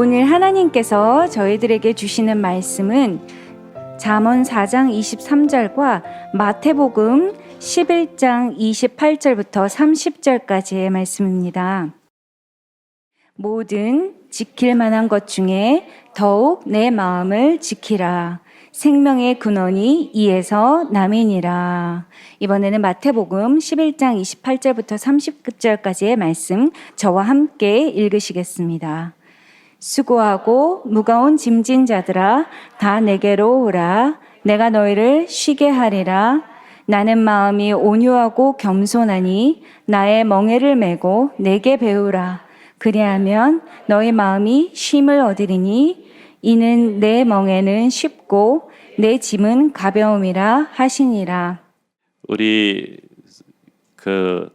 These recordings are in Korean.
오늘 하나님께서 저희들에게 주시는 말씀은 잠언 4장 23절과 마태복음 11장 28절부터 30절까지의 말씀입니다. 모든 지킬 만한 것 중에 더욱 내 마음을 지키라. 생명의 근원이 이에서 남이니라. 이번에는 마태복음 11장 28절부터 30절까지의 말씀 저와 함께 읽으시겠습니다. 수고하고 무거운 짐진 자들아 다 내게로 오라. 내가 너희를 쉬게 하리라. 나는 마음이 온유하고 겸손하니 나의 멍에를 메고 내게 배우라. 그리하면 너희 마음이 쉼을 얻으리니 이는 내 멍에는 쉽고 내 짐은 가벼움이라 하시니라. 우리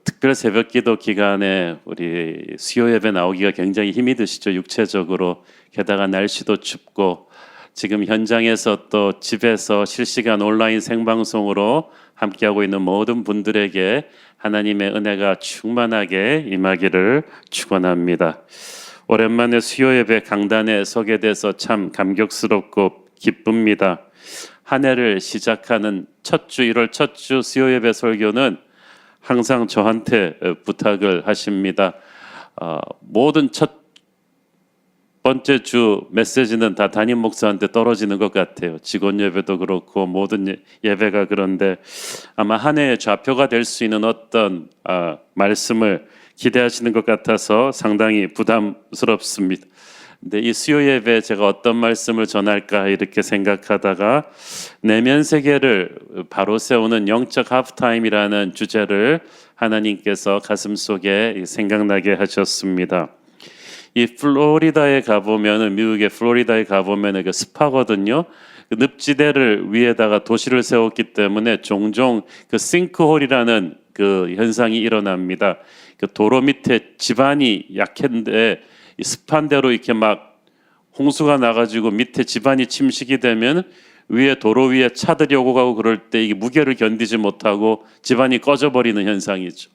특별 새벽기도 기간에 우리 수요 예배 나오기가 굉장히 힘이 드시죠. 육체적으로. 게다가 날씨도 춥고 지금 현장에서 또 집에서 실시간 온라인 생방송으로 함께하고 있는 모든 분들에게 하나님의 은혜가 충만하게 임하기를 축원합니다. 오랜만에 수요 예배 강단에 서게 돼서 참 감격스럽고 기쁩니다. 한 해를 시작하는 첫 주 1월 첫 주 수요 예배 설교는 항상 저한테 부탁을 하십니다. 모든 첫 번째 주 메시지는 다 담임 목사한테 떨어지는 것 같아요. 직원 예배도 그렇고 모든 예배가. 그런데 아마 한 해의 좌표가 될 수 있는 어떤 말씀을 기대하시는 것 같아서 상당히 부담스럽습니다. 근데 이 수요 예배 제가 어떤 말씀을 전할까 이렇게 생각하다가 내면 세계를 바로 세우는 영적 하프타임이라는 주제를 하나님께서 가슴속에 생각나게 하셨습니다. 이 플로리다에 가보면은, 미국의 플로리다에 가보면은 그 습하거든요. 그 늪지대를 위에다가 도시를 세웠기 때문에 종종 그 싱크홀이라는 그 현상이 일어납니다. 그 도로 밑에 지반이 약한데 이 습한 대로 이렇게 막 홍수가 나가지고 밑에 지반이 침식이 되면 위에 도로 위에 차들이 오고 가고 그럴 때 이게 무게를 견디지 못하고 지반이 꺼져버리는 현상이죠.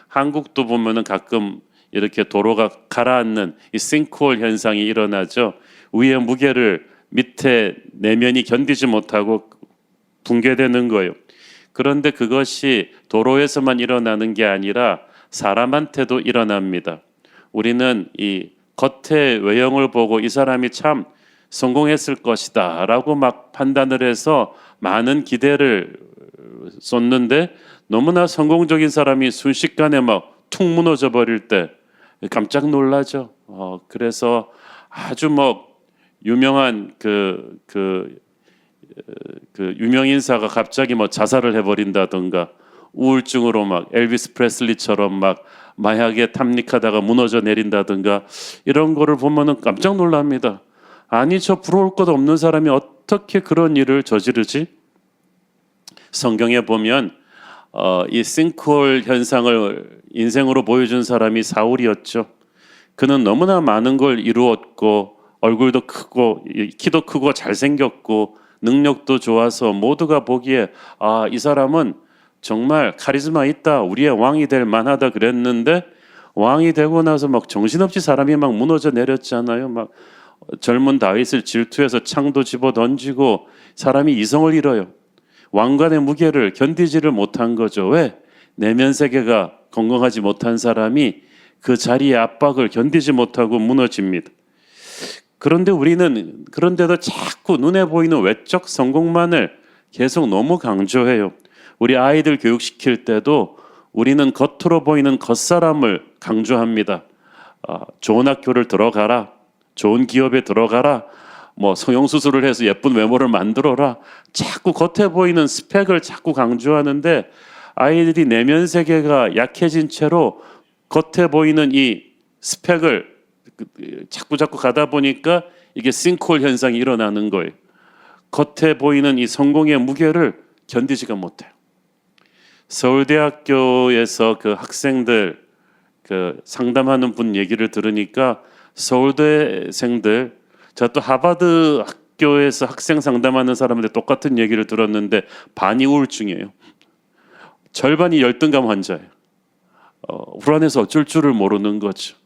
한국도 보면은 가끔 이렇게 도로가 가라앉는 이 싱크홀 현상이 일어나죠. 위에 무게를 밑에 내면이 견디지 못하고 붕괴되는 거예요. 그런데 그것이 도로에서만 일어나는 게 아니라 사람한테도 일어납니다. 우리는 이 겉의 외형을 보고 이 사람이 참 성공했을 것이다 라고 막 판단을 해서 많은 기대를 쏟는데 너무나 성공적인 사람이 순식간에 막 툭 무너져 버릴 때 깜짝 놀라죠. 그래서 아주 유명한 유명 인사가 갑자기 자살을 해버린다던가 우울증으로 막 엘비스 프레슬리처럼 막 마약에 탐닉하다가 무너져 내린다든가 이런 거를 보면은 깜짝 놀랍니다. 아니 저 부러울 것 없는 사람이 어떻게 그런 일을 저지르지? 성경에 보면 이 싱크홀 현상을 인생으로 보여준 사람이 사울이었죠. 그는 너무나 많은 걸 이루었고 얼굴도 크고 키도 크고 잘생겼고 능력도 좋아서 모두가 보기에 이 사람은 정말 카리스마 있다, 우리의 왕이 될 만하다 그랬는데 왕이 되고 나서 막 정신없이 사람이 막 무너져 내렸잖아요. 막 젊은 다윗을 질투해서 창도 집어 던지고 사람이 이성을 잃어요. 왕관의 무게를 견디지를 못한 거죠. 왜? 내면 세계가 건강하지 못한 사람이 그 자리의 압박을 견디지 못하고 무너집니다. 그런데 우리는 그런데도 자꾸 눈에 보이는 외적 성공만을 계속 너무 강조해요. 우리 아이들 교육시킬 때도 우리는 겉으로 보이는 겉사람을 강조합니다. 좋은 학교를 들어가라, 좋은 기업에 들어가라, 성형수술을 해서 예쁜 외모를 만들어라. 자꾸 겉에 보이는 스펙을 자꾸 강조하는데 아이들이 내면 세계가 약해진 채로 겉에 보이는 이 스펙을 자꾸 가다 보니까 이게 싱크홀 현상이 일어나는 거예요. 겉에 보이는 이 성공의 무게를 견디지가 못해요. 서울대학교에서 그 학생들 상담하는 분 얘기를 들으니까 서울대생들, 제가 또 하버드 학교에서 학생 상담하는 사람한테 똑같은 얘기를 들었는데 반이 우울증이에요. 절반이 열등감 환자예요. 불안해서 어쩔 줄을 모르는 거죠.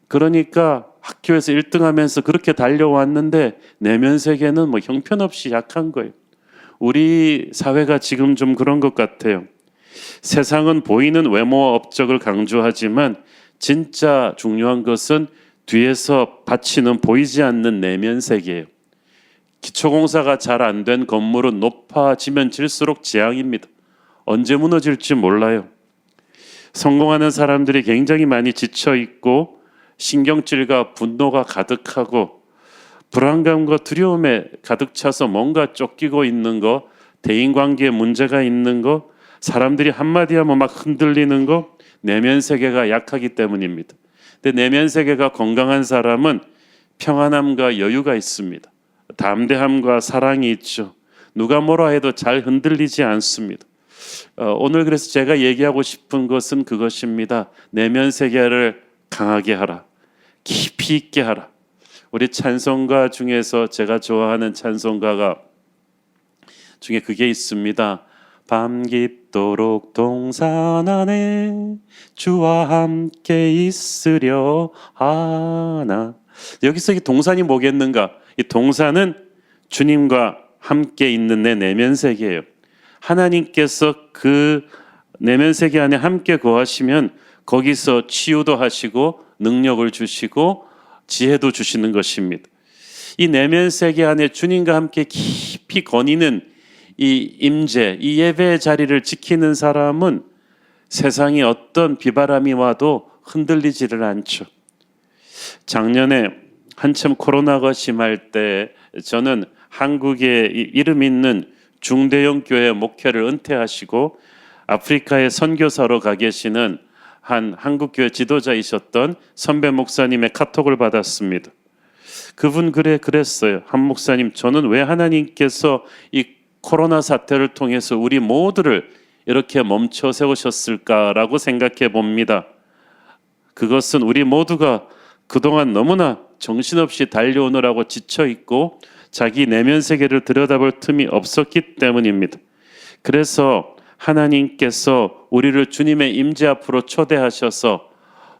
그러니까 학교에서 1등하면서 그렇게 달려왔는데 내면 세계는 뭐 형편없이 약한 거예요. 우리 사회가 지금 좀 그런 것 같아요. 세상은 보이는 외모와 업적을 강조하지만 진짜 중요한 것은 뒤에서 받치는 보이지 않는 내면 세계예요. 기초공사가 잘 안 된 건물은 높아지면 질수록 재앙입니다. 언제 무너질지 몰라요. 성공하는 사람들이 굉장히 많이 지쳐 있고 신경질과 분노가 가득하고 불안감과 두려움에 가득 차서 뭔가 쫓기고 있는 거, 대인관계에 문제가 있는 거, 사람들이 한마디 하면 막 흔들리는 거, 내면 세계가 약하기 때문입니다. 근데 내면 세계가 건강한 사람은 평안함과 여유가 있습니다. 담대함과 사랑이 있죠. 누가 뭐라 해도 잘 흔들리지 않습니다. 오늘 그래서 제가 얘기하고 싶은 것은 그것입니다. 내면 세계를 강하게 하라. 깊이 있게 하라. 우리 찬송가 중에서 제가 좋아하는 찬송가가 중에 그게 있습니다. 밤 깊도록 동산 안에 주와 함께 있으려 하나. 여기서 이 동산이 뭐겠는가? 이 동산은 주님과 함께 있는 내 내면 세계예요. 하나님께서 그 내면 세계 안에 함께 거하시면 거기서 치유도 하시고 능력을 주시고 지혜도 주시는 것입니다. 이 내면 세계 안에 주님과 함께 깊이 거니는 이 임재, 이 예배의 자리를 지키는 사람은 세상에 어떤 비바람이 와도 흔들리지를 않죠. 작년에 한참 코로나가 심할 때 저는 한국에 이름 있는 중대형 교회 목회를 은퇴하시고 아프리카에 선교사로 가 계시는 한 한국교회 지도자이셨던 선배 목사님의 카톡을 받았습니다. 그분 그랬어요. 한 목사님, 저는 왜 하나님께서 이 코로나 사태를 통해서 우리 모두를 이렇게 멈춰 세우셨을까라고 생각해 봅니다. 그것은 우리 모두가 그동안 너무나 정신없이 달려오느라고 지쳐있고 자기 내면 세계를 들여다볼 틈이 없었기 때문입니다. 그래서 하나님께서 우리를 주님의 임재 앞으로 초대하셔서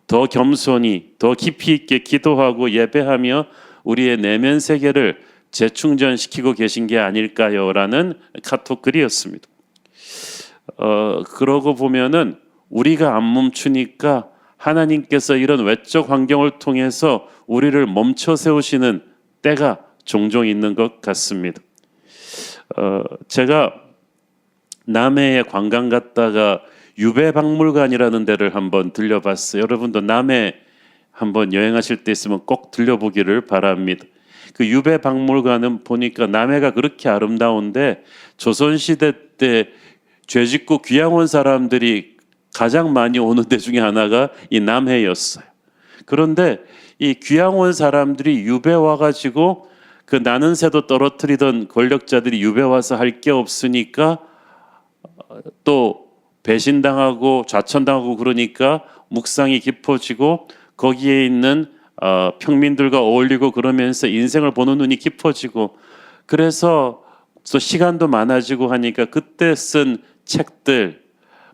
더 겸손히 더 깊이 있게 기도하고 예배하며 우리의 내면 세계를 재충전시키고 계신 게 아닐까요? 라는 카톡 글이었습니다. 그러고 보면은 우리가 안 멈추니까 하나님께서 이런 외적 환경을 통해서 우리를 멈춰 세우시는 때가 종종 있는 것 같습니다. 제가 남해에 관광 갔다가 유배박물관이라는 데를 한번 들려봤어요. 여러분도 남해 한번 여행하실 때 있으면 꼭 들려보기를 바랍니다. 그 유배박물관은 보니까 남해가 그렇게 아름다운데 조선시대 때 죄짓고 귀양 온 사람들이 가장 많이 오는 데 중에 하나가 이 남해였어요. 그런데 이 귀양 온 사람들이 유배 와가지고 그 나는 새도 떨어뜨리던 권력자들이 유배 와서 할 게 없으니까 또 배신당하고 좌천당하고 그러니까 묵상이 깊어지고 거기에 있는 평민들과 어울리고 그러면서 인생을 보는 눈이 깊어지고 그래서 또 시간도 많아지고 하니까 그때 쓴 책들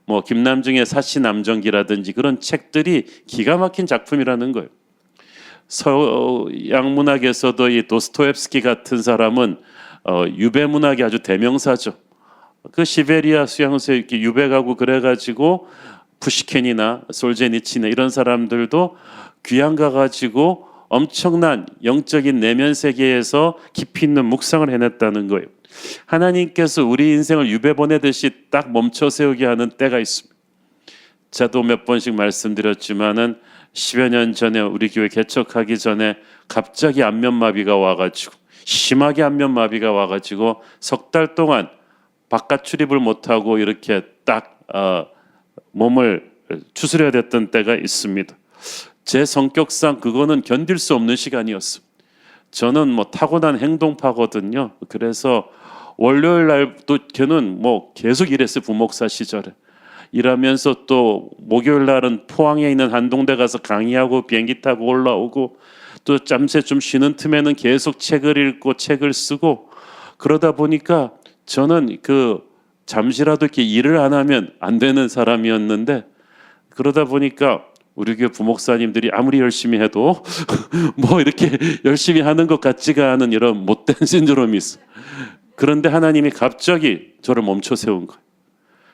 뭐 김남중의 사시남정기라든지 그런 책들이 기가 막힌 작품이라는 거예요. 서양 문학에서도 이 도스토옙스키 같은 사람은 유배 문학이 아주 대명사죠. 그 시베리아 수양소에 이렇게 유배 가고 그래가지고 푸시켄이나 솔제니치나 이런 사람들도 귀양 가가지고 엄청난 영적인 내면 세계에서 깊이 있는 묵상을 해냈다는 거예요. 하나님께서 우리 인생을 유배 보내듯이 딱 멈춰 세우게 하는 때가 있습니다. 저도 몇 번씩 말씀드렸지만은 10여 년 전에 우리 교회 개척하기 전에 갑자기 안면마비가 와가지고 심하게 안면마비가 와가지고 석 달 동안 바깥 출입을 못하고 이렇게 딱 몸을 추스려야 됐던 때가 있습니다. 제 성격상 그거는 견딜 수 없는 시간이었습니다. 저는 뭐 타고난 행동파거든요. 그래서 월요일 날도 걔는 뭐 계속 일했어요. 부목사 시절에. 일하면서 또 목요일 날은 포항에 있는 한동대 가서 강의하고 비행기 타고 올라오고 또 잠시 좀 쉬는 틈에는 계속 책을 읽고 책을 쓰고 그러다 보니까 저는 그 잠시라도 이렇게 일을 안 하면 안 되는 사람이었는데 그러다 보니까 우리 교회 부목사님들이 아무리 열심히 해도 뭐 이렇게 열심히 하는 것 같지가 않은 이런 못된 신드롬이 있어. 그런데 하나님이 갑자기 저를 멈춰 세운 거예요.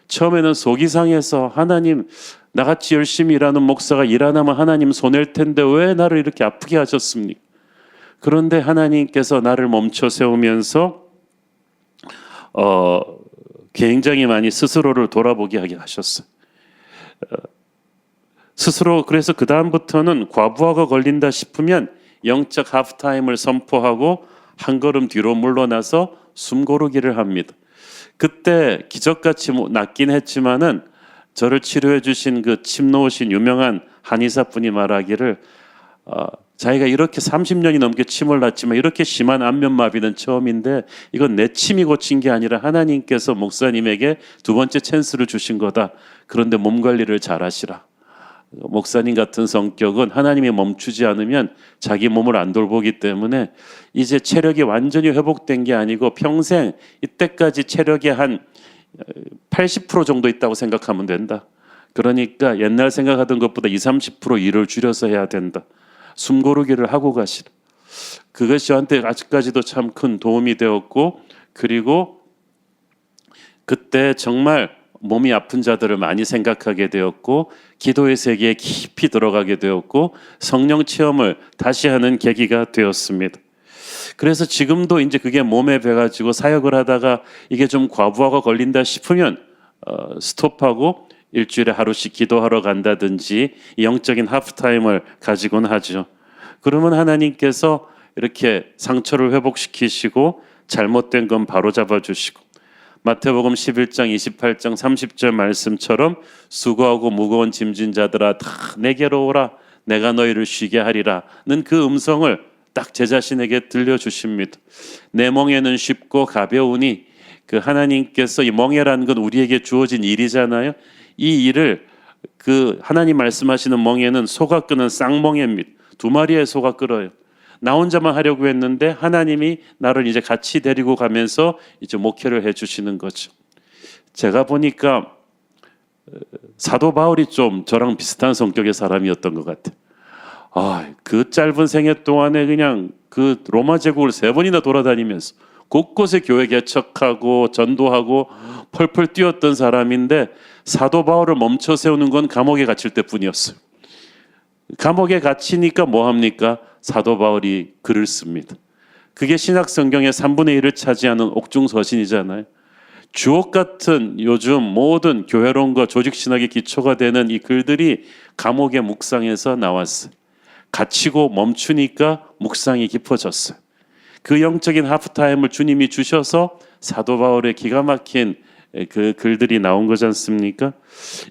처음에는 속이 상해서 하나님, 나같이 열심히 일하는 목사가 일 안 하면 하나님 손해일 텐데 왜 나를 이렇게 아프게 하셨습니까? 그런데 하나님께서 나를 멈춰 세우면서 굉장히 많이 스스로를 돌아보게 하게 하셨어요. 스스로 그래서 그 다음부터는 과부하가 걸린다 싶으면 영적 하프타임을 선포하고 한 걸음 뒤로 물러나서 숨 고르기를 합니다. 그때 기적같이 낫긴 했지만은 저를 치료해 주신 그 침 놓으신 유명한 한의사분이 말하기를 자기가 이렇게 30년이 넘게 침을 놨지만 이렇게 심한 안면마비는 처음인데 이건 내 침이 고친 게 아니라 하나님께서 목사님에게 두 번째 찬스를 주신 거다. 그런데 몸 관리를 잘 하시라. 목사님 같은 성격은 하나님이 멈추지 않으면 자기 몸을 안 돌보기 때문에 이제 체력이 완전히 회복된 게 아니고 평생 이때까지 체력이 한 80% 정도 있다고 생각하면 된다. 그러니까 옛날 생각하던 것보다 20-30% 일을 줄여서 해야 된다. 숨 고르기를 하고 가시라. 그것이 저한테 아직까지도 참 큰 도움이 되었고, 그리고 그때 정말 몸이 아픈 자들을 많이 생각하게 되었고 기도의 세계에 깊이 들어가게 되었고 성령 체험을 다시 하는 계기가 되었습니다. 그래서 지금도 이제 그게 몸에 배가지고 사역을 하다가 이게 좀 과부하가 걸린다 싶으면 스톱하고 일주일에 하루씩 기도하러 간다든지 영적인 하프타임을 가지곤 하죠. 그러면 하나님께서 이렇게 상처를 회복시키시고 잘못된 건 바로 잡아주시고 마태복음 11장 28장 30절 말씀처럼 수고하고 무거운 짐진 자들아 다 내게로 오라 내가 너희를 쉬게 하리라는 그 음성을 딱 제 자신에게 들려주십니다. 내 멍에는 쉽고 가벼우니 그 하나님께서 이 멍에라는 건 우리에게 주어진 일이잖아요. 이 일을 그 하나님 말씀하시는 멍에는 소가 끄는 쌍멍에입니다. 2마리의 소가 끌어요. 나 혼자만 하려고 했는데 하나님이 나를 이제 같이 데리고 가면서 이제 목회를 해주시는 거죠. 제가 보니까 사도 바울이 좀 저랑 비슷한 성격의 사람이었던 것 같아요. 그 짧은 생애 동안에 그냥 그 로마 제국을 3번이나 돌아다니면서 곳곳에 교회 개척하고 전도하고 펄펄 뛰었던 사람인데 사도 바울을 멈춰 세우는 건 감옥에 갇힐 때뿐이었어요. 감옥에 갇히니까 뭐 합니까? 사도 바울이 글을 씁니다. 그게 신약 성경의 3분의 1을 차지하는 옥중서신이잖아요. 주옥 같은 요즘 모든 교회론과 조직신학의 기초가 되는 이 글들이 감옥의 묵상에서 나왔어요. 갇히고 멈추니까 묵상이 깊어졌어요. 그 영적인 하프타임을 주님이 주셔서 사도 바울의 기가 막힌 그 글들이 나온 거지 않습니까?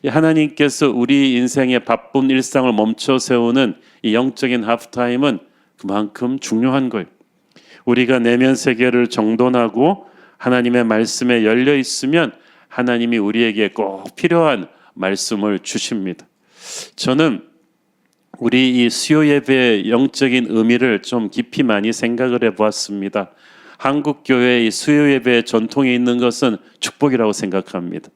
하나님께서 우리 인생의 바쁜 일상을 멈춰 세우는 이 영적인 하프타임은 그만큼 중요한 거예요. 우리가 내면 세계를 정돈하고 하나님의 말씀에 열려 있으면 하나님이 우리에게 꼭 필요한 말씀을 주십니다. 저는 우리 이 수요 예배의 영적인 의미를 좀 깊이 많이 생각을 해보았습니다. 한국 교회의 수요 예배의 전통에 있는 것은 축복이라고 생각합니다.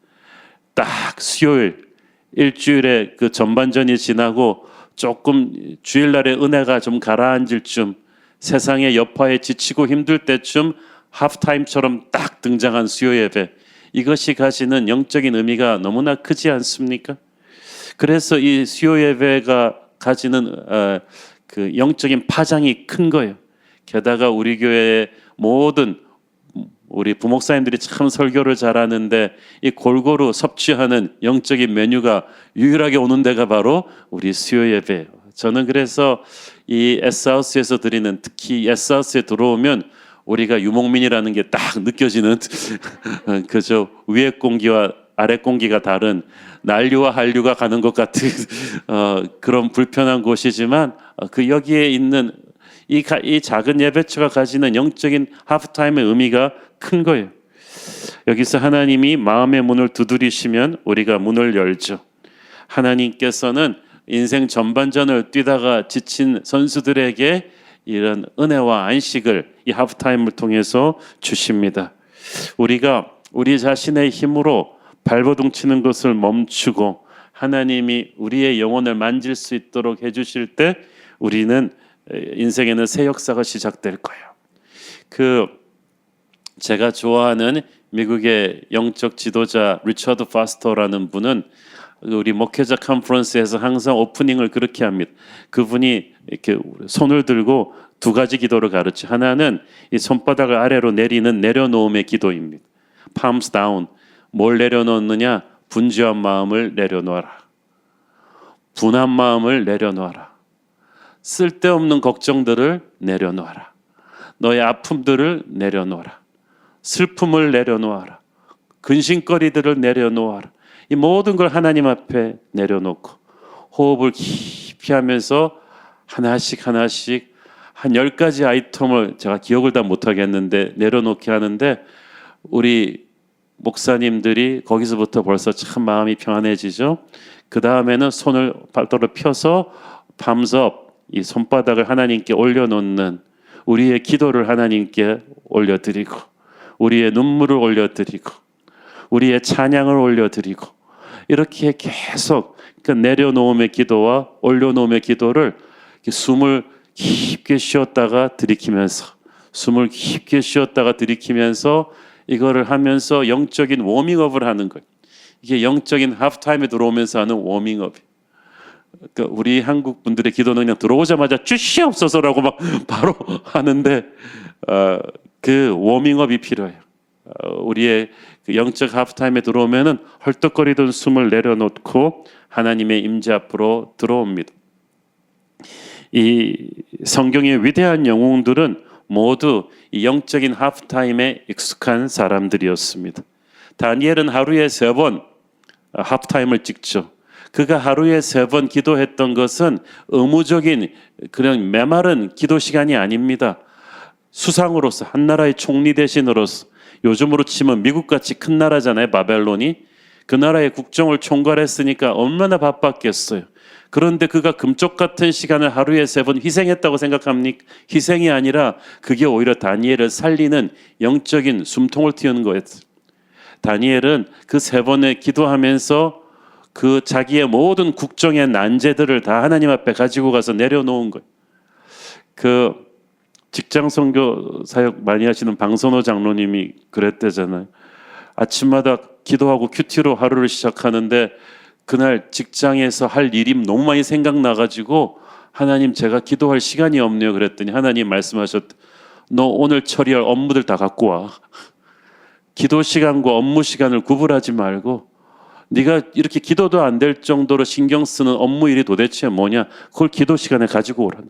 딱 수요일 일주일에 그 전반전이 지나고 조금 주일날의 은혜가 좀 가라앉을 쯤 세상의 여파에 지치고 힘들 때쯤 하프타임처럼 딱 등장한 수요 예배, 이것이 가지는 영적인 의미가 너무나 크지 않습니까? 그래서 이 수요 예배가 가지는 그 영적인 파장이 큰 거예요. 게다가 우리 교회의 모든 우리 부목사님들이 참 설교를 잘하는데 이 골고루 섭취하는 영적인 메뉴가 유일하게 오는 데가 바로 우리 수요 예배예요. 저는 그래서 이 S하우스에서 드리는, 특히 S하우스에 들어오면 우리가 유목민이라는 게 딱 느껴지는 그저 위에 공기와 아래 공기가 다른 난류와 한류가 가는 것 같은 그런 불편한 곳이지만 그 여기에 있는 이 작은 예배처가 가지는 영적인 하프타임의 의미가 큰 거예요. 여기서 하나님이 마음의 문을 두드리시면 우리가 문을 열죠. 하나님께서는 인생 전반전을 뛰다가 지친 선수들에게 이런 은혜와 안식을 이 하프타임을 통해서 주십니다. 우리가 우리 자신의 힘으로 발버둥 치는 것을 멈추고 하나님이 우리의 영혼을 만질 수 있도록 해주실 때 우리는 인생에는 새 역사가 시작될 거예요. 제가 좋아하는 미국의 영적 지도자 리처드 파스터라는 분은 우리 목회자 컨퍼런스에서 항상 오프닝을 그렇게 합니다. 그분이 이렇게 손을 들고 두 가지 기도를 가르쳐. 하나는 이 손바닥을 아래로 내려놓음의 기도입니다. palms down. 뭘 내려놓느냐? 분주한 마음을 내려놓아라. 분한 마음을 내려놓아라. 쓸데없는 걱정들을 내려놓아라. 너의 아픔들을 내려놓아라. 슬픔을 내려놓아라. 근심거리들을 내려놓아라. 이 모든 걸 하나님 앞에 내려놓고 호흡을 깊이 하면서 하나씩 한 10가지 아이템을 제가 기억을 다 못하겠는데 내려놓게 하는데 우리 목사님들이 거기서부터 벌써 참 마음이 평안해지죠. 그 다음에는 손을 발도로 펴서 밤섭 이 손바닥을 하나님께 올려놓는 우리의 기도를 하나님께 올려드리고 우리의 눈물을 올려드리고 우리의 찬양을 올려드리고 이렇게 계속 그러니까 내려놓음의 기도와 올려놓음의 기도를 숨을 깊게 쉬었다가 들이키면서 숨을 깊게 쉬었다가 들이키면서 이거를 하면서 영적인 워밍업을 하는 거예요. 이게 영적인 하프타임에 들어오면서 하는 워밍업. 그러니까 우리 한국 분들의 기도는 그냥 들어오자마자 주시옵소서라고 막 바로 하는데 그 워밍업이 필요해요. 우리의 그 영적 하프타임에 들어오면은 헐떡거리던 숨을 내려놓고 하나님의 임재 앞으로 들어옵니다. 이 성경의 위대한 영웅들은 모두 이 영적인 하프타임에 익숙한 사람들이었습니다. 다니엘은 하루에 3번 하프타임을 찍죠. 그가 하루에 3번 기도했던 것은 의무적인 그냥 메마른 기도 시간이 아닙니다. 수상으로서 한 나라의 총리 대신으로서 요즘으로 치면 미국같이 큰 나라잖아요. 바벨론이. 그 나라의 국정을 총괄했으니까 얼마나 바빴겠어요. 그런데 그가 금쪽 같은 시간을 하루에 3번 희생했다고 생각합니까? 희생이 아니라 그게 오히려 다니엘을 살리는 영적인 숨통을 틔우는 거였어요. 다니엘은 그 3번에 기도하면서 그 자기의 모든 국정의 난제들을 다 하나님 앞에 가지고 가서 내려놓은 거예요. 그 직장 선교 사역 많이 하시는 방선호 장로님이 그랬대잖아요. 아침마다 기도하고 큐티로 하루를 시작하는데 그날 직장에서 할 일이 너무 많이 생각나가지고 하나님 제가 기도할 시간이 없네요. 그랬더니 하나님 말씀하셨대. 너 오늘 처리할 업무들 다 갖고 와. 기도 시간과 업무 시간을 구분하지 말고 네가 이렇게 기도도 안 될 정도로 신경 쓰는 업무 일이 도대체 뭐냐? 그걸 기도 시간에 가지고 오라는.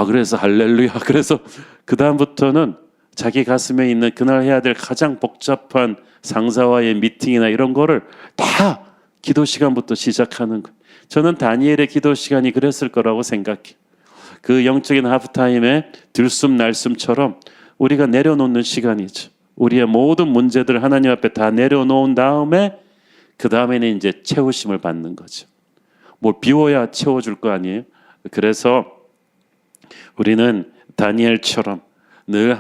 그래서 할렐루야. 그래서 그 다음부터는 자기 가슴에 있는 그날 해야 될 가장 복잡한 상사와의 미팅이나 이런 거를 다 기도 시간부터 시작하는 거예요. 저는 다니엘의 기도 시간이 그랬을 거라고 생각해요. 그 영적인 하프타임에 들숨날숨처럼 우리가 내려놓는 시간이죠. 우리의 모든 문제들을 하나님 앞에 다 내려놓은 다음에 그 다음에는 이제 채우심을 받는 거죠. 뭘 비워야 채워줄 거 아니에요. 그래서 우리는 다니엘처럼 늘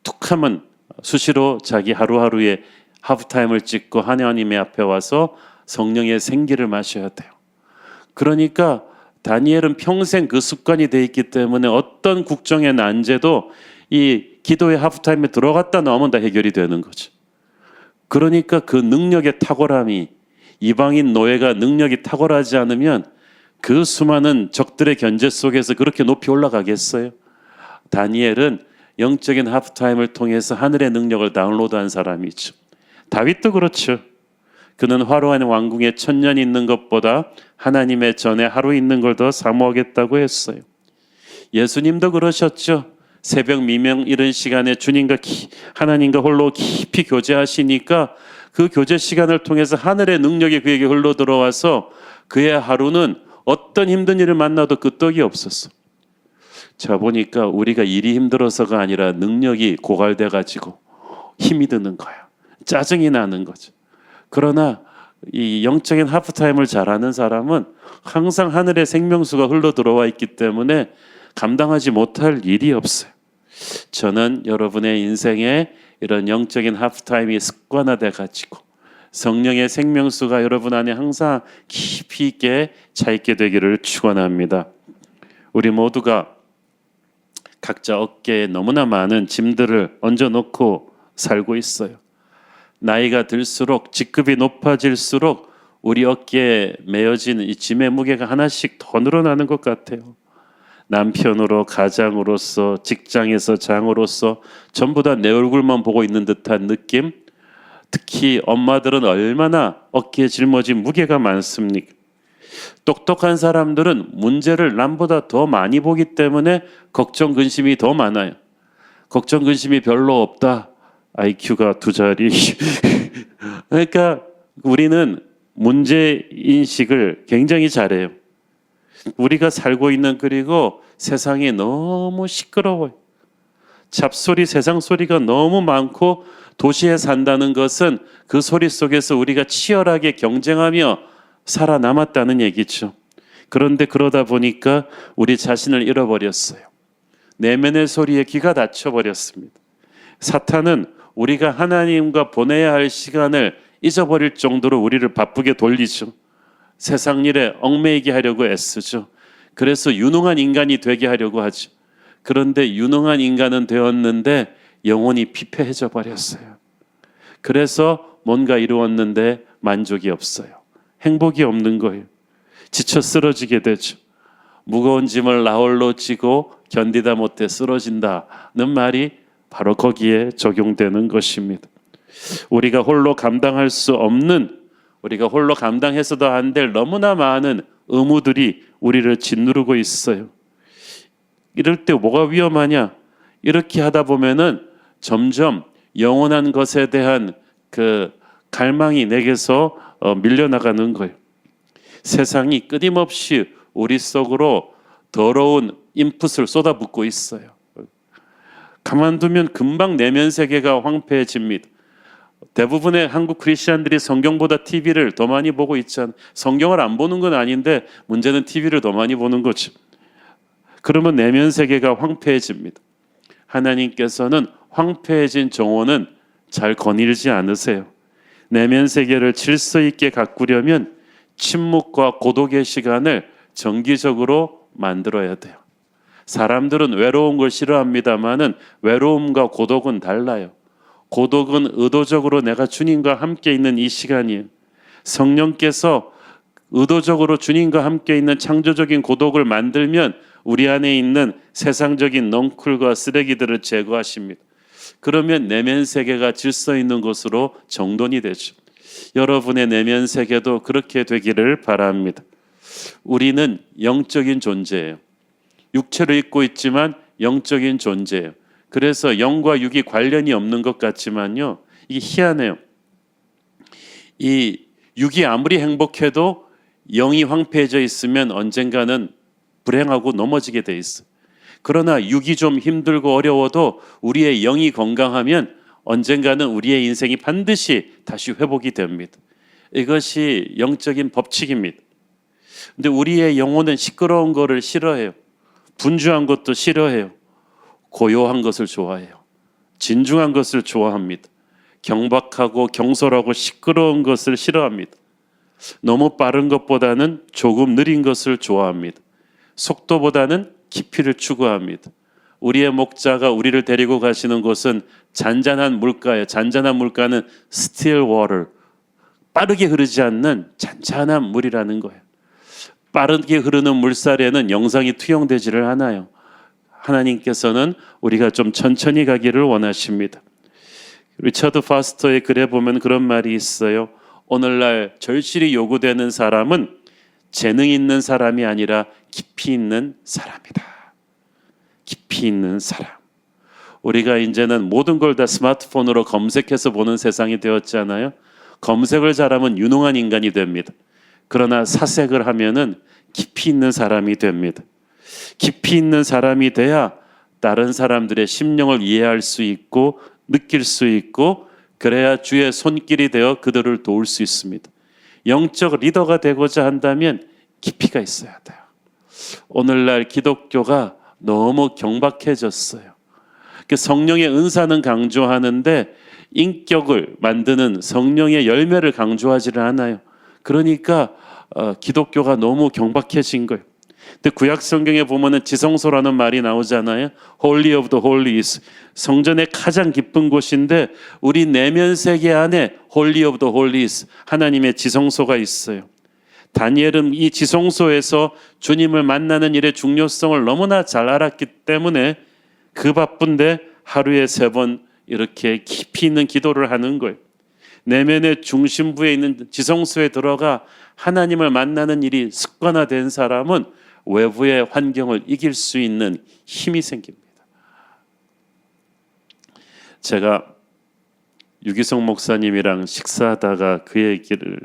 툭하면 수시로 자기 하루하루의 하프타임을 찍고 하나님의 앞에 와서 성령의 생기를 마셔야 돼요. 그러니까 다니엘은 평생 그 습관이 돼 있기 때문에 어떤 국정의 난제도 이 기도의 하프타임에 들어갔다 나오면 다 해결이 되는 거죠. 그러니까 그 능력의 탁월함이 이방인 노예가 능력이 탁월하지 않으면 그 수많은 적들의 견제 속에서 그렇게 높이 올라가겠어요? 다니엘은 영적인 하프타임을 통해서 하늘의 능력을 다운로드한 사람이죠. 다윗도 그렇죠. 그는 화려한 왕궁에 1000년 있는 것보다 하나님의 전에 하루 있는 걸 더 사모하겠다고 했어요. 예수님도 그러셨죠. 새벽 미명 이른 시간에 주님과 하나님과 홀로 깊이 교제하시니까 그 교제 시간을 통해서 하늘의 능력이 그에게 흘러 들어와서 그의 하루는 어떤 힘든 일을 만나도 끄떡이 없었어. 자 보니까 우리가 일이 힘들어서가 아니라 능력이 고갈돼 가지고 힘이 드는 거야. 짜증이 나는 거죠. 그러나 이 영적인 하프타임을 잘하는 사람은 항상 하늘의 생명수가 흘러 들어와 있기 때문에 감당하지 못할 일이 없어요. 저는 여러분의 인생에 이런 영적인 하프타임이 습관화돼 가지고 성령의 생명수가 여러분 안에 항상 깊이 있게 차 있게 되기를 축원합니다. 우리 모두가 각자 어깨에 너무나 많은 짐들을 얹어놓고 살고 있어요. 나이가 들수록 직급이 높아질수록 우리 어깨에 메어진 이 짐의 무게가 하나씩 더 늘어나는 것 같아요. 남편으로, 가장으로서, 직장에서 장으로서 전부 다 내 얼굴만 보고 있는 듯한 느낌. 특히 엄마들은 얼마나 어깨에 짊어진 무게가 많습니까? 똑똑한 사람들은 문제를 남보다 더 많이 보기 때문에 걱정 근심이 더 많아요. 걱정 근심이 별로 없다. IQ가 2자리. 그러니까 우리는 문제 인식을 굉장히 잘해요. 우리가 살고 있는 그리고 세상이 너무 시끄러워요. 잡소리, 세상 소리가 너무 많고 도시에 산다는 것은 그 소리 속에서 우리가 치열하게 경쟁하며 살아남았다는 얘기죠. 그런데 그러다 보니까 우리 자신을 잃어버렸어요. 내면의 소리에 귀가 닫혀버렸습니다. 사탄은 우리가 하나님과 보내야 할 시간을 잊어버릴 정도로 우리를 바쁘게 돌리죠. 세상 일에 얽매이게 하려고 애쓰죠. 그래서 유능한 인간이 되게 하려고 하죠. 그런데 유능한 인간은 되었는데 영혼이 피폐해져 버렸어요. 그래서 뭔가 이루었는데 만족이 없어요. 행복이 없는 거예요. 지쳐 쓰러지게 되죠. 무거운 짐을 나 홀로 지고 견디다 못해 쓰러진다는 말이 바로 거기에 적용되는 것입니다. 우리가 홀로 감당할 수 없는, 우리가 홀로 감당해서도 안 될 너무나 많은 의무들이 우리를 짓누르고 있어요. 이럴 때 뭐가 위험하냐? 이렇게 하다 보면은 점점 영원한 것에 대한 그 갈망이 내게서 밀려나가는 거예요. 세상이 끊임없이 우리 속으로 더러운 인풋을 쏟아붓고 있어요. 가만두면 금방 내면 세계가 황폐해집니다. 대부분의 한국 크리스천들이 성경보다 TV를 더 많이 보고 있잖아요. 성경을 안 보는 건 아닌데 문제는 TV를 더 많이 보는 거죠. 그러면 내면 세계가 황폐해집니다. 하나님께서는 황폐해진 정원은 잘 거닐지 않으세요. 내면 세계를 질서 있게 가꾸려면 침묵과 고독의 시간을 정기적으로 만들어야 돼요. 사람들은 외로운 걸 싫어합니다마는 외로움과 고독은 달라요. 고독은 의도적으로 내가 주님과 함께 있는 이 시간이에요. 성령께서 의도적으로 주님과 함께 있는 창조적인 고독을 만들면 우리 안에 있는 세상적인 넝쿨과 쓰레기들을 제거하십니다. 그러면 내면 세계가 질서 있는 곳으로 정돈이 되죠. 여러분의 내면 세계도 그렇게 되기를 바랍니다. 우리는 영적인 존재예요. 육체를 입고 있지만 영적인 존재예요. 그래서 영과 육이 관련이 없는 것 같지만요. 이게 희한해요. 이 육이 아무리 행복해도 영이 황폐해져 있으면 언젠가는 불행하고 넘어지게 돼 있어요. 그러나 육이 좀 힘들고 어려워도 우리의 영이 건강하면 언젠가는 우리의 인생이 반드시 다시 회복이 됩니다. 이것이 영적인 법칙입니다. 근데 우리의 영혼은 시끄러운 거를 싫어해요. 분주한 것도 싫어해요. 고요한 것을 좋아해요. 진중한 것을 좋아합니다. 경박하고 경솔하고 시끄러운 것을 싫어합니다. 너무 빠른 것보다는 조금 느린 것을 좋아합니다. 속도보다는 깊이를 추구합니다. 우리의 목자가 우리를 데리고 가시는 곳은 잔잔한 물가예요. 잔잔한 물가는 still water, 빠르게 흐르지 않는 잔잔한 물이라는 거예요. 빠르게 흐르는 물살에는 영상이 투영되지를 않아요. 하나님께서는 우리가 좀 천천히 가기를 원하십니다. 리처드 파스터의 글에 보면 그런 말이 있어요. 오늘날 절실히 요구되는 사람은 재능 있는 사람이 아니라 깊이 있는 사람이다. 깊이 있는 사람. 우리가 이제는 모든 걸 다 스마트폰으로 검색해서 보는 세상이 되었잖아요. 검색을 잘하면 유능한 인간이 됩니다. 그러나 사색을 하면은 깊이 있는 사람이 됩니다. 깊이 있는 사람이 돼야 다른 사람들의 심령을 이해할 수 있고 느낄 수 있고 그래야 주의 손길이 되어 그들을 도울 수 있습니다. 영적 리더가 되고자 한다면 깊이가 있어야 돼요. 오늘날 기독교가 너무 경박해졌어요. 성령의 은사는 강조하는데 인격을 만드는 성령의 열매를 강조하지를 않아요. 그러니까 기독교가 너무 경박해진 거예요. 근데 구약 성경에 보면은 지성소라는 말이 나오잖아요. Holy of the Holies. 성전의 가장 깊은 곳인데 우리 내면 세계 안에 Holy of the Holies, 하나님의 지성소가 있어요. 다니엘은 이 지성소에서 주님을 만나는 일의 중요성을 너무나 잘 알았기 때문에 그 바쁜데 하루에 3번 이렇게 깊이 있는 기도를 하는 거예요. 내면의 중심부에 있는 지성소에 들어가 하나님을 만나는 일이 습관화된 사람은 외부의 환경을 이길 수 있는 힘이 생깁니다. 제가 유기성 목사님이랑 식사하다가 그 얘기를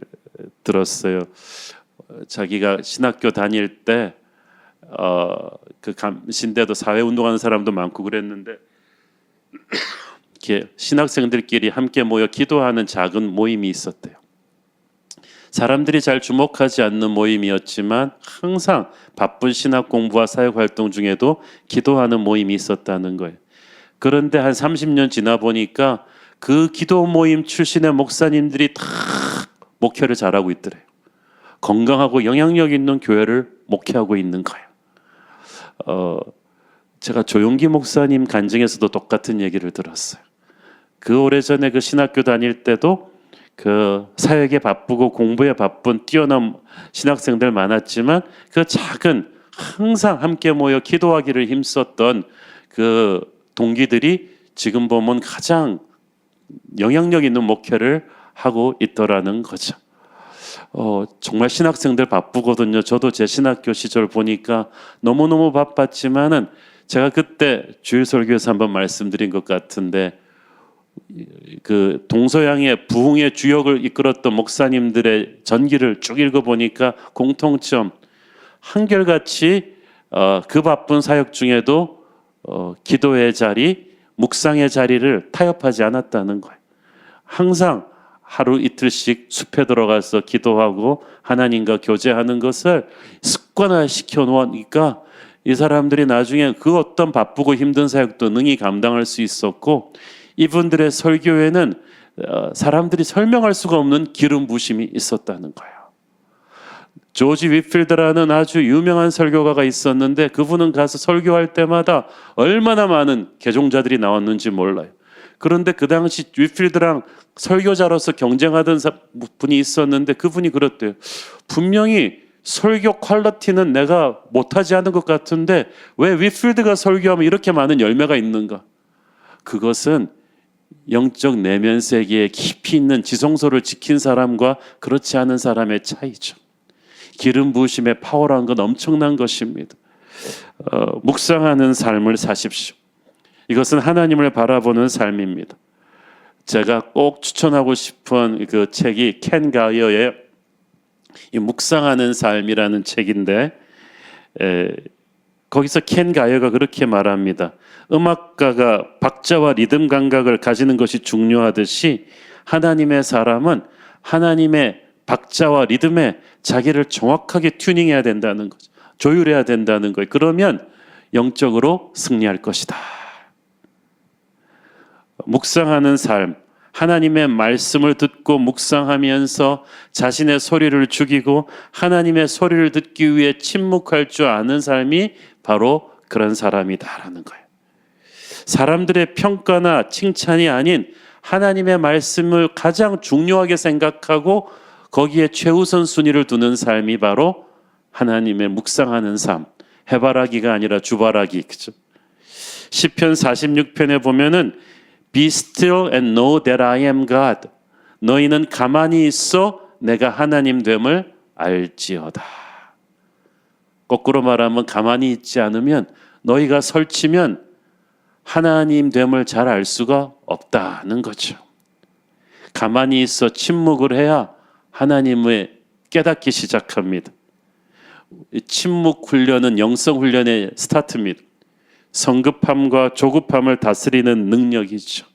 들었어요. 자기가 신학교 다닐 때 그 감신대도 사회운동하는 사람도 많고 그랬는데 이렇게 신학생들끼리 함께 모여 기도하는 작은 모임이 있었대요. 사람들이 잘 주목하지 않는 모임이었지만 항상 바쁜 신학 공부와 사역 활동 중에도 기도하는 모임이 있었다는 거예요. 그런데 한 30년 지나 보니까 그 기도 모임 출신의 목사님들이 다 목회를 잘하고 있더래요. 건강하고 영향력 있는 교회를 목회하고 있는 거예요. 제가 조용기 목사님 간증에서도 똑같은 얘기를 들었어요. 그 오래전에 그 신학교 다닐 때도 그 사역에 바쁘고 공부에 바쁜 뛰어난 신학생들 많았지만 그 작은 항상 함께 모여 기도하기를 힘썼던 그 동기들이 지금 보면 가장 영향력 있는 목회를 하고 있더라는 거죠. 정말 신학생들 바쁘거든요. 저도 제 신학교 시절 보니까 너무너무 바빴지만은 제가 그때 주일 설교에서 한번 말씀드린 것 같은데 그 동서양의 부흥의 주역을 이끌었던 목사님들의 전기를 쭉 읽어보니까 공통점 한결같이 그 바쁜 사역 중에도 기도의 자리, 묵상의 자리를 타협하지 않았다는 거예요. 항상 하루 이틀씩 숲에 들어가서 기도하고 하나님과 교제하는 것을 습관화시켜 놓으니까 이 사람들이 나중에 그 어떤 바쁘고 힘든 사역도 능히 감당할 수 있었고 이분들의 설교에는 사람들이 설명할 수가 없는 기름 부심이 있었다는 거예요. 조지 윗필드라는 아주 유명한 설교가가 있었는데 그분은 가서 설교할 때마다 얼마나 많은 개종자들이 나왔는지 몰라요. 그런데 그 당시 윗필드랑 설교자로서 경쟁하던 분이 있었는데 그분이 그랬대요. 분명히 설교 퀄리티는 내가 못하지 않은 것 같은데 왜 윗필드가 설교하면 이렇게 많은 열매가 있는가? 그것은 영적 내면 세계에 깊이 있는 지성소를 지킨 사람과 그렇지 않은 사람의 차이죠. 기름 부으심의 파워라는 건 엄청난 것입니다. 묵상하는 삶을 사십시오. 이것은 하나님을 바라보는 삶입니다. 제가 꼭 추천하고 싶은 그 책이 켄 가이어의 이 묵상하는 삶이라는 책인데 거기서 켄 가이어가 그렇게 말합니다. 음악가가 박자와 리듬 감각을 가지는 것이 중요하듯이 하나님의 사람은 하나님의 박자와 리듬에 자기를 정확하게 튜닝해야 된다는 거죠. 조율해야 된다는 거예요. 그러면 영적으로 승리할 것이다. 묵상하는 삶, 하나님의 말씀을 듣고 묵상하면서 자신의 소리를 죽이고 하나님의 소리를 듣기 위해 침묵할 줄 아는 삶이 바로 그런 사람이다라는 거예요. 사람들의 평가나 칭찬이 아닌 하나님의 말씀을 가장 중요하게 생각하고 거기에 최우선 순위를 두는 삶이 바로 하나님의 묵상하는 삶. 해바라기가 아니라 주바라기. 그죠? 시편 46편에 보면은 Be still and know that I am God. 너희는 가만히 있어 내가 하나님 됨을 알지어다. 거꾸로 말하면 가만히 있지 않으면 너희가 설치면 하나님 됨을 잘 알 수가 없다는 거죠. 가만히 있어 침묵을 해야 하나님을 깨닫기 시작합니다. 침묵 훈련은 영성 훈련의 스타트입니다. 성급함과 조급함을 다스리는 능력이죠.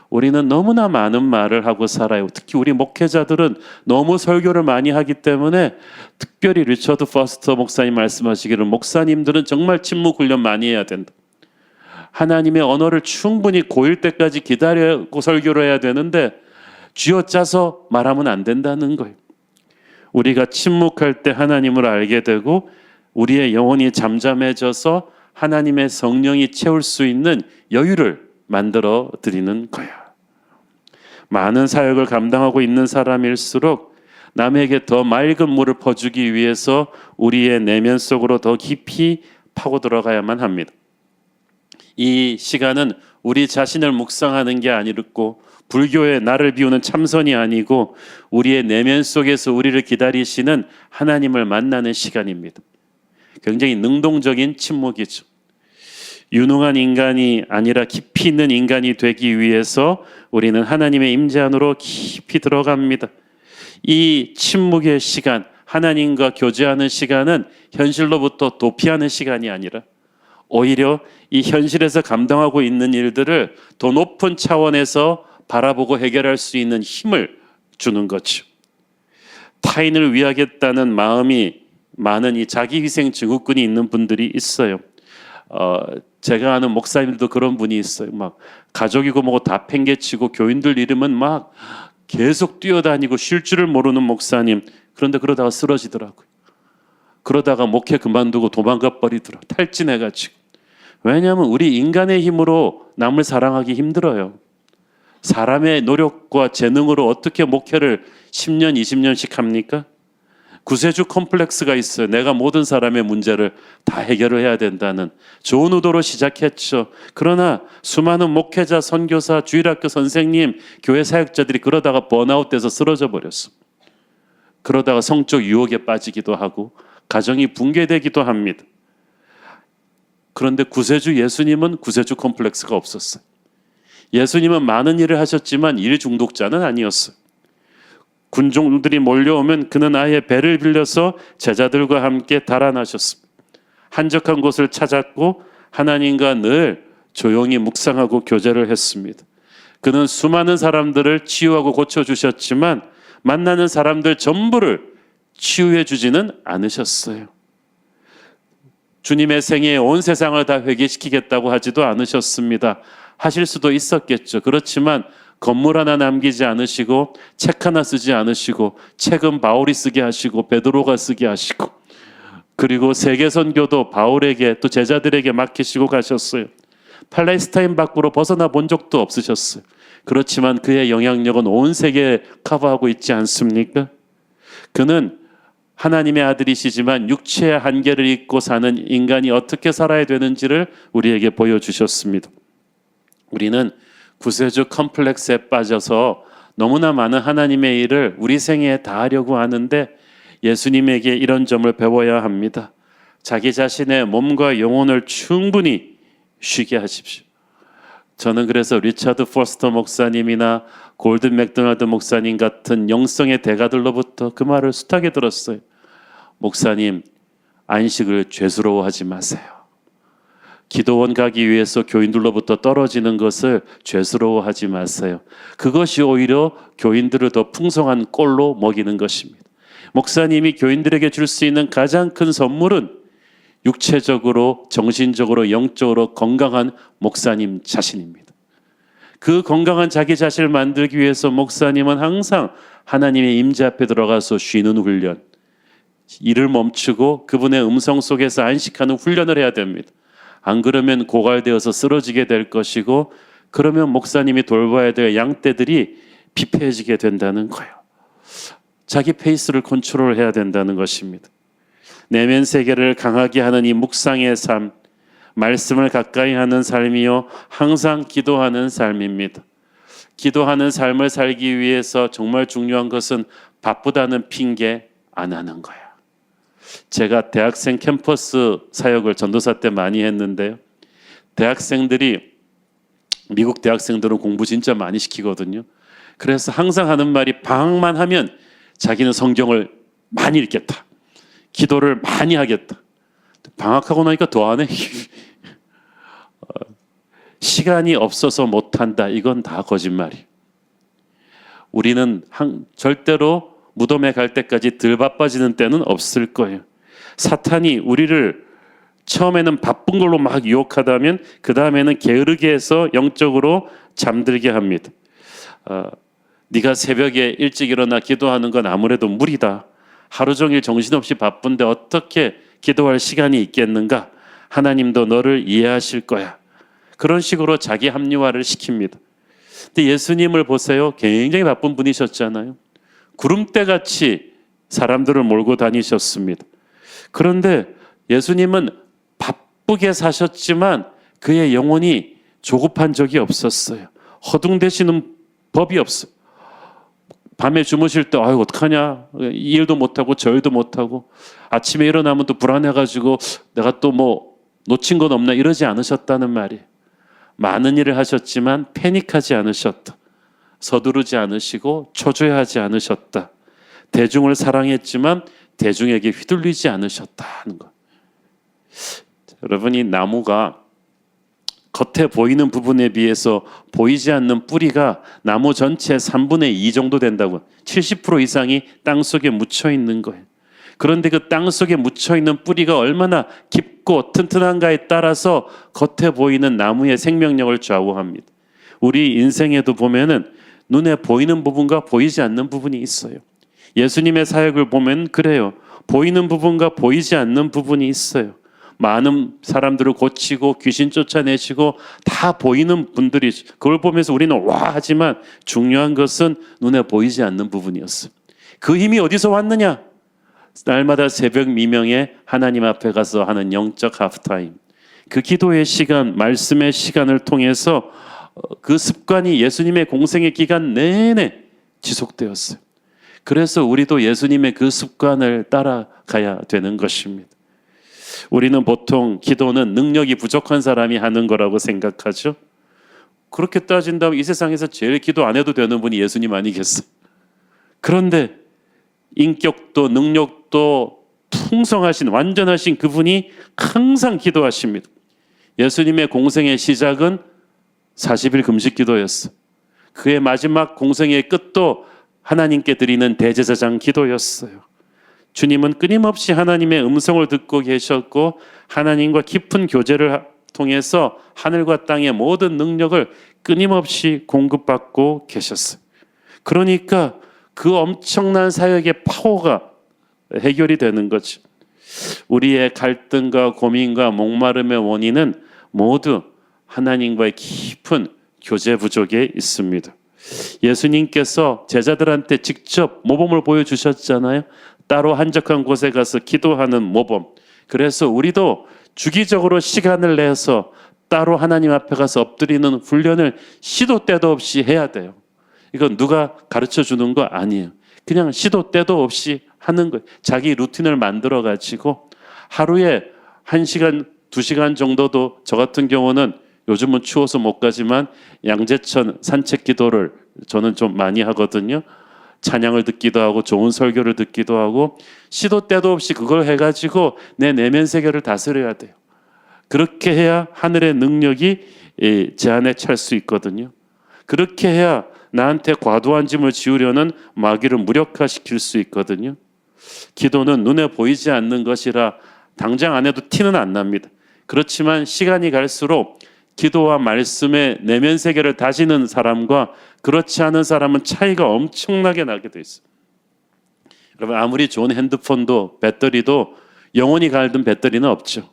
우리는 너무나 많은 말을 하고 살아요. 특히 우리 목회자들은 너무 설교를 많이 하기 때문에 특별히 리처드 퍼스터 목사님 말씀하시기를 목사님들은 정말 침묵 훈련 많이 해야 된다. 하나님의 언어를 충분히 고일 때까지 기다리고 설교를 해야 되는데 쥐어짜서 말하면 안 된다는 거예요. 우리가 침묵할 때 하나님을 알게 되고 우리의 영혼이 잠잠해져서 하나님의 성령이 채울 수 있는 여유를 만들어 드리는 거야. 많은 사역을 감당하고 있는 사람일수록 남에게 더 맑은 물을 퍼주기 위해서 우리의 내면 속으로 더 깊이 파고 들어가야만 합니다. 이 시간은 우리 자신을 묵상하는 게 아니고 불교의 나를 비우는 참선이 아니고 우리의 내면 속에서 우리를 기다리시는 하나님을 만나는 시간입니다. 굉장히 능동적인 침묵이죠. 유능한 인간이 아니라 깊이 있는 인간이 되기 위해서 우리는 하나님의 임재 안으로 깊이 들어갑니다. 이 침묵의 시간, 하나님과 교제하는 시간은 현실로부터 도피하는 시간이 아니라 오히려 이 현실에서 감당하고 있는 일들을 더 높은 차원에서 바라보고 해결할 수 있는 힘을 주는 거죠. 타인을 위하겠다는 마음이 많은 이 자기희생 증후군이 있는 분들이 있어요. 제가 아는 목사님들도 그런 분이 있어요. 막 가족이고 뭐고 다 팽개치고 교인들 이름은 막 계속 뛰어다니고 쉴 줄을 모르는 목사님. 그런데 그러다가 쓰러지더라고요. 그러다가 목회 그만두고 도망가 버리더라고요. 탈진해가지고. 왜냐하면 우리 인간의 힘으로 남을 사랑하기 힘들어요. 사람의 노력과 재능으로 어떻게 목회를 10년, 20년씩 합니까? 구세주 컴플렉스가 있어요. 내가 모든 사람의 문제를 다 해결을 해야 된다는 좋은 의도로 시작했죠. 그러나 수많은 목회자, 선교사, 주일학교 선생님, 교회 사역자들이 그러다가 번아웃돼서 쓰러져 버렸어. 그러다가 성적 유혹에 빠지기도 하고 가정이 붕괴되기도 합니다. 그런데 구세주 예수님은 구세주 컴플렉스가 없었어요. 예수님은 많은 일을 하셨지만 일 중독자는 아니었어요. 군종들이 몰려오면 그는 아예 배를 빌려서 제자들과 함께 달아나셨습니다. 한적한 곳을 찾았고 하나님과 늘 조용히 묵상하고 교제를 했습니다. 그는 수많은 사람들을 치유하고 고쳐주셨지만 만나는 사람들 전부를 치유해 주지는 않으셨어요. 주님의 생애에 온 세상을 다 회개시키겠다고 하지도 않으셨습니다. 하실 수도 있었겠죠. 그렇지만 건물 하나 남기지 않으시고 책 하나 쓰지 않으시고 책은 바울이 쓰게 하시고 베드로가 쓰게 하시고 그리고 세계 선교도 바울에게 또 제자들에게 맡기시고 가셨어요. 팔레스타인 밖으로 벗어나 본 적도 없으셨어요. 그렇지만 그의 영향력은 온 세계에 커버하고 있지 않습니까? 그는 하나님의 아들이시지만 육체의 한계를 잊고 사는 인간이 어떻게 살아야 되는지를 우리에게 보여주셨습니다. 우리는 구세주 컴플렉스에 빠져서 너무나 많은 하나님의 일을 우리 생애에 다 하려고 하는데 예수님에게 이런 점을 배워야 합니다. 자기 자신의 몸과 영혼을 충분히 쉬게 하십시오. 저는 그래서 리차드 포스터 목사님이나 골든 맥도날드 목사님 같은 영성의 대가들로부터 그 말을 숱하게 들었어요. 목사님, 안식을 죄스러워하지 마세요. 기도원 가기 위해서 교인들로부터 떨어지는 것을 죄스러워하지 마세요. 그것이 오히려 교인들을 더 풍성한 꼴로 먹이는 것입니다. 목사님이 교인들에게 줄 수 있는 가장 큰 선물은 육체적으로, 정신적으로, 영적으로 건강한 목사님 자신입니다. 그 건강한 자기 자신을 만들기 위해서 목사님은 항상 하나님의 임재 앞에 들어가서 쉬는 훈련, 일을 멈추고 그분의 음성 속에서 안식하는 훈련을 해야 됩니다. 안 그러면 고갈되어서 쓰러지게 될 것이고 그러면 목사님이 돌봐야 될 양떼들이 피폐해지게 된다는 거예요. 자기 페이스를 컨트롤해야 된다는 것입니다. 내면 세계를 강하게 하는 이 묵상의 삶, 말씀을 가까이 하는 삶이요 항상 기도하는 삶입니다. 기도하는 삶을 살기 위해서 정말 중요한 것은 바쁘다는 핑계 안 하는 거야. 제가 대학생 캠퍼스 사역을 전도사 때 많이 했는데요. 미국 대학생들은 공부 진짜 많이 시키거든요. 그래서 항상 하는 말이 방학만 하면 자기는 성경을 많이 읽겠다. 기도를 많이 하겠다. 방학하고 나니까 더 안 해. 시간이 없어서 못한다. 이건 다 거짓말이에요. 우리는 절대로 무덤에 갈 때까지 덜 바빠지는 때는 없을 거예요. 사탄이 우리를 처음에는 바쁜 걸로 막 유혹하다면 그 다음에는 게으르게 해서 영적으로 잠들게 합니다. 네가 새벽에 일찍 일어나 기도하는 건 아무래도 무리다. 하루 종일 정신없이 바쁜데 어떻게 기도할 시간이 있겠는가? 하나님도 너를 이해하실 거야. 그런 식으로 자기 합리화를 시킵니다. 근데 예수님을 보세요. 굉장히 바쁜 분이셨잖아요. 구름대같이 사람들을 몰고 다니셨습니다. 그런데 예수님은 바쁘게 사셨지만 그의 영혼이 조급한 적이 없었어요. 허둥대시는 법이 없어. 밤에 주무실 때 아유 어떡하냐, 이 일도 못하고 저 일도 못하고 아침에 일어나면 또 불안해가지고 내가 또 뭐 놓친 건 없나 이러지 않으셨다는 말이에요. 많은 일을 하셨지만 패닉하지 않으셨다. 서두르지 않으시고 초조해하지 않으셨다. 대중을 사랑했지만 대중에게 휘둘리지 않으셨다는 것. 여러분, 이 나무가 겉에 보이는 부분에 비해서 보이지 않는 뿌리가 나무 전체의 3분의 2 정도 된다고. 70% 이상이 땅속에 묻혀 있는 거예요. 그런데 그 땅속에 묻혀 있는 뿌리가 얼마나 깊고 튼튼한가에 따라서 겉에 보이는 나무의 생명력을 좌우합니다. 우리 인생에도 보면은 눈에 보이는 부분과 보이지 않는 부분이 있어요. 예수님의 사역을 보면 그래요. 보이는 부분과 보이지 않는 부분이 있어요. 많은 사람들을 고치고 귀신 쫓아내시고 다 보이는 분들이, 그걸 보면서 우리는 와 하지만 중요한 것은 눈에 보이지 않는 부분이었어요. 그 힘이 어디서 왔느냐? 날마다 새벽 미명에 하나님 앞에 가서 하는 영적 하프타임, 그 기도의 시간, 말씀의 시간을 통해서 그 습관이 예수님의 공생의 기간 내내 지속되었어요. 그래서 우리도 예수님의 그 습관을 따라가야 되는 것입니다. 우리는 보통 기도는 능력이 부족한 사람이 하는 거라고 생각하죠. 그렇게 따진다면 이 세상에서 제일 기도 안 해도 되는 분이 예수님 아니겠어요? 그런데 인격도 능력도 풍성하신 완전하신 그분이 항상 기도하십니다. 예수님의 공생의 시작은 40일 금식 기도였어요. 그의 마지막 공생의 끝도 하나님께 드리는 대제사장 기도였어요. 주님은 끊임없이 하나님의 음성을 듣고 계셨고 하나님과 깊은 교제를 통해서 하늘과 땅의 모든 능력을 끊임없이 공급받고 계셨어요. 그러니까 그 엄청난 사역의 파워가 해결이 되는 거죠. 우리의 갈등과 고민과 목마름의 원인은 모두 하나님과의 깊은 교제 부족에 있습니다. 예수님께서 제자들한테 직접 모범을 보여주셨잖아요. 따로 한적한 곳에 가서 기도하는 모범. 그래서 우리도 주기적으로 시간을 내서 따로 하나님 앞에 가서 엎드리는 훈련을 시도 때도 없이 해야 돼요. 이건 누가 가르쳐 주는 거 아니에요. 그냥 시도 때도 없이 하는 거예요. 자기 루틴을 만들어 가지고 하루에 1시간, 2시간 정도도, 저 같은 경우는 요즘은 추워서 못 가지만 양재천 산책 기도를 저는 좀 많이 하거든요. 찬양을 듣기도 하고 좋은 설교를 듣기도 하고 시도 때도 없이 그걸 해가지고 내 내면 세계를 다스려야 돼요. 그렇게 해야 하늘의 능력이 제 안에 찰 수 있거든요. 그렇게 해야 나한테 과도한 짐을 지우려는 마귀를 무력화시킬 수 있거든요. 기도는 눈에 보이지 않는 것이라 당장 안 해도 티는 안 납니다. 그렇지만 시간이 갈수록 기도와 말씀의 내면 세계를 다지는 사람과 그렇지 않은 사람은 차이가 엄청나게 나게 돼 있어요. 여러분, 아무리 좋은 핸드폰도 배터리도 영원히 갈든 배터리는 없죠.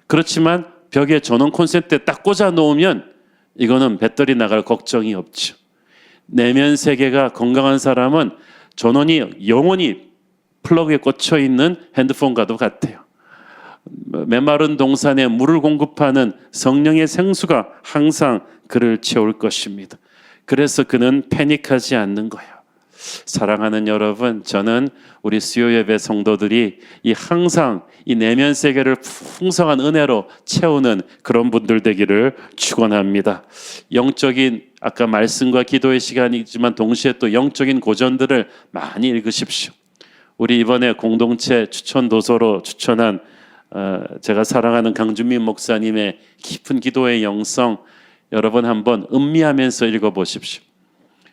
그렇지만 벽에 전원 콘센트에 딱 꽂아 놓으면 이거는 배터리 나갈 걱정이 없죠. 내면 세계가 건강한 사람은 전원이 영원히 플러그에 꽂혀 있는 핸드폰과도 같아요. 메마른 동산에 물을 공급하는 성령의 생수가 항상 그를 채울 것입니다. 그래서 그는 패닉하지 않는 거예요. 사랑하는 여러분, 저는 우리 수요예배 성도들이 항상 이 내면 세계를 풍성한 은혜로 채우는 그런 분들 되기를 축원합니다. 영적인 아까 말씀과 기도의 시간이지만 동시에 또 영적인 고전들을 많이 읽으십시오. 우리 이번에 공동체 추천 도서로 추천한 제가 사랑하는 강준민 목사님의 깊은 기도의 영성, 여러분 한번 음미하면서 읽어보십시오.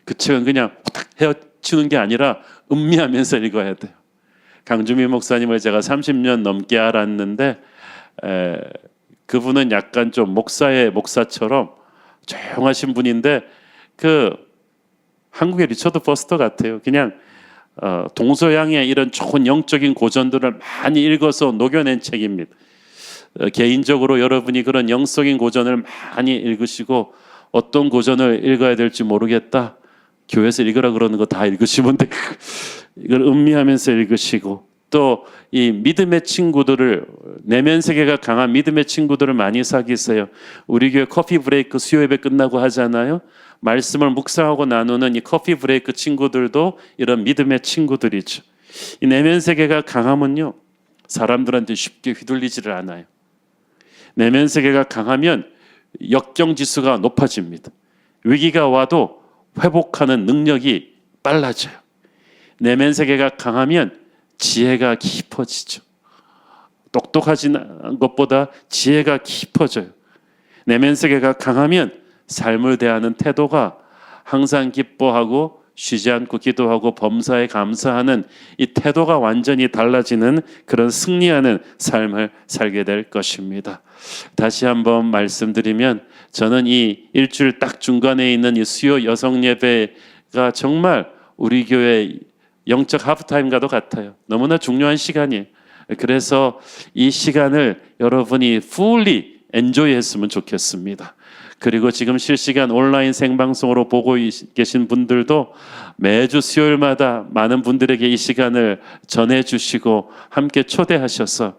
그 책은 그냥 후딱 헤어치는 게 아니라 음미하면서 읽어야 돼요. 강준민 목사님을 제가 30년 넘게 알았는데 그분은 약간 좀 목사의 목사처럼 조용하신 분인데 그 한국의 리처드 포스터 같아요. 그냥 동서양의 이런 좋은 영적인 고전들을 많이 읽어서 녹여낸 책입니다. 개인적으로 여러분이 그런 영적인 고전을 많이 읽으시고 어떤 고전을 읽어야 될지 모르겠다. 교회에서 읽으라 그러는 거 다 읽으시면 돼요. 이걸 음미하면서 읽으시고 또 이 믿음의 친구들을 내면 세계가 강한 믿음의 친구들을 많이 사귀세요. 우리 교회 커피 브레이크 수요 예배 끝나고 하잖아요. 말씀을 묵상하고 나누는 이 커피 브레이크 친구들도 이런 믿음의 친구들이죠. 이 내면 세계가 강하면요 사람들한테 쉽게 휘둘리지를 않아요. 내면 세계가 강하면 역경 지수가 높아집니다. 위기가 와도 회복하는 능력이 빨라져요. 내면 세계가 강하면 지혜가 깊어지죠. 똑똑하진 것보다 지혜가 깊어져요. 내면 세계가 강하면 삶을 대하는 태도가 항상 기뻐하고 쉬지 않고 기도하고 범사에 감사하는 이 태도가 완전히 달라지는 그런 승리하는 삶을 살게 될 것입니다. 다시 한번 말씀드리면 저는 이 일주일 딱 중간에 있는 이 수요 여성 예배가 정말 우리 교회 영적 하프타임과도 같아요. 너무나 중요한 시간이에요. 그래서 이 시간을 여러분이 fully enjoy 했으면 좋겠습니다. 그리고 지금 실시간 온라인 생방송으로 보고 계신 분들도 매주 수요일마다 많은 분들에게 이 시간을 전해주시고 함께 초대하셔서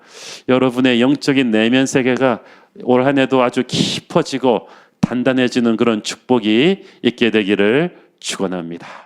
여러분의 영적인 내면 세계가 올 한 해도 아주 깊어지고 단단해지는 그런 축복이 있게 되기를 축원합니다.